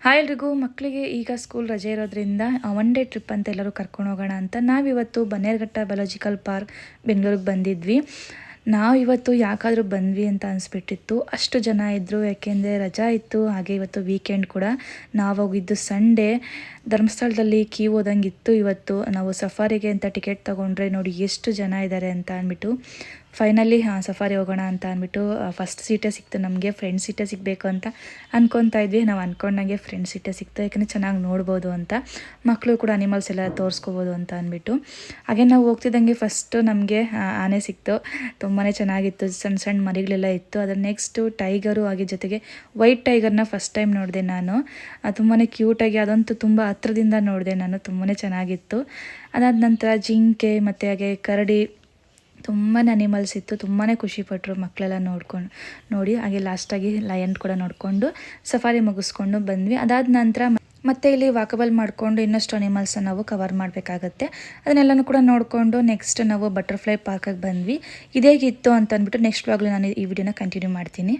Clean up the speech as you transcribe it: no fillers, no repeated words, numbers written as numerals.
Hi ಎಲ್ರಿಗೂ. ಮಕ್ಕಳಿಗೆ ಈಗ ಸ್ಕೂಲ್ ರಜೆ ಇರೋದ್ರಿಂದ ಒನ್ ಡೇ ಟ್ರಿಪ್ ಅಂತ ಎಲ್ಲರೂ ಕರ್ಕೊಂಡು ಹೋಗೋಣ ಅಂತ ನಾವಿವತ್ತು ಬನ್ನೇರುಘಟ್ಟ ಬಯೋಲಾಜಿಕಲ್ ಪಾರ್ಕ್ ಬೆಂಗಳೂರಿಗೆ ಬಂದಿದ್ವಿ. ನಾವಿವತ್ತು ಯಾಕಾದರೂ ಬಂದ್ವಿ ಅಂತ ಅನಿಸ್ಬಿಟ್ಟಿತ್ತು. ಅಷ್ಟು ಜನ ಇದ್ದರು, ಯಾಕೆಂದರೆ ರಜಾ ಇತ್ತು. ಹಾಗೆ ಇವತ್ತು ವೀಕೆಂಡ್ ಕೂಡ. ನಾವು ಹೋಗಿದ್ದು ಸಂಡೇ. ಧರ್ಮಸ್ಥಳದಲ್ಲಿ ಕ್ಯೂ ಹೋದಂಗೆ ಇತ್ತು. ಇವತ್ತು ನಾವು ಸಫಾರಿಗೆ ಅಂತ ಟಿಕೆಟ್ ತೊಗೊಂಡ್ರೆ ನೋಡಿ ಎಷ್ಟು ಜನ ಇದ್ದಾರೆ ಅಂತ ಅಂದ್ಬಿಟ್ಟು ಫೈನಲಿ ಸಫಾರಿ ಹೋಗೋಣ ಅಂತ ಅಂದ್ಬಿಟ್ಟು ಫಸ್ಟ್ ಸೀಟೇ ಸಿಕ್ತು ನಮಗೆ. ಫ್ರೆಂಡ್ ಸೀಟೇ ಸಿಗಬೇಕು ಅಂತ ಅಂದ್ಕೊತಾ ಇದ್ವಿ. ನಾವು ಅಂದ್ಕೊಂಡಂಗೆ ಫ್ರೆಂಡ್ ಸೀಟೇ ಸಿಕ್ತು, ಯಾಕಂದರೆ ಚೆನ್ನಾಗಿ ನೋಡ್ಬೋದು ಅಂತ, ಮಕ್ಕಳು ಕೂಡ ಅನಿಮಲ್ಸ್ ಎಲ್ಲ ತೋರಿಸ್ಕೋಬೋದು ಅಂತ ಅಂದ್ಬಿಟ್ಟು. ಹಾಗೆ ನಾವು ಹೋಗ್ತಿದ್ದಂಗೆ ಫಸ್ಟು ನಮಗೆ ಆನೆ ಸಿಕ್ತು. ತುಂಬಾ ಚೆನ್ನಾಗಿತ್ತು, ಸಣ್ಣ ಸಣ್ಣ ಮರಿಗಳೆಲ್ಲ ಇತ್ತು. ಅದರ ನೆಕ್ಸ್ಟು ಟೈಗರು, ಹಾಗೆ ಜೊತೆಗೆ ವೈಟ್ ಟೈಗರ್ನ ಫಸ್ಟ್ ಟೈಮ್ ನೋಡಿದೆ ನಾನು. ತುಂಬಾ ಕ್ಯೂಟಾಗಿ, ಅದಂತೂ ತುಂಬ ಹತ್ರದಿಂದ ನೋಡಿದೆ ನಾನು, ತುಂಬಾ ಚೆನ್ನಾಗಿತ್ತು. ಅದಾದ ನಂತರ ಜಿಂಕೆ ಮತ್ತು ಹಾಗೆ ಕರಡಿ, ತುಂಬಾ ಅನಿಮಲ್ಸ್ ಇತ್ತು. ತುಂಬಾ ಖುಷಿಪಟ್ಟರು ಮಕ್ಕಳೆಲ್ಲ ನೋಡಿ. ಹಾಗೆ ಲಾಸ್ಟಾಗಿ ಲಯನ್ ಕೂಡ ನೋಡಿಕೊಂಡು ಸಫಾರಿ ಮುಗಿಸ್ಕೊಂಡು ಬಂದ್ವಿ. ಅದಾದ ನಂತರ ಮತ್ತೆ ಇಲ್ಲಿ ವಾಕಬಲ್ ಮಾಡಿಕೊಂಡು ಇನ್ನಷ್ಟು ಅನಿಮಲ್ಸನ್ನು ನಾವು ಕವರ್ ಮಾಡಬೇಕಾಗತ್ತೆ. ಅದನ್ನೆಲ್ಲನೂ ಕೂಡ ನೋಡಿಕೊಂಡು ನೆಕ್ಸ್ಟ್ ನಾವು ಬಟರ್ಫ್ಲೈ ಪಾರ್ಕಿಗೆ ಬಂದ್ವಿ. ಇದೇಗಿತ್ತು ಅಂತ ಅಂದ್ಬಿಟ್ಟು ನೆಕ್ಸ್ಟ್ ವ್ಲಾಗ್ಲಿ ನಾನು ಈ ವಿಡಿಯೋನ ಕಂಟಿನ್ಯೂ ಮಾಡ್ತೀನಿ.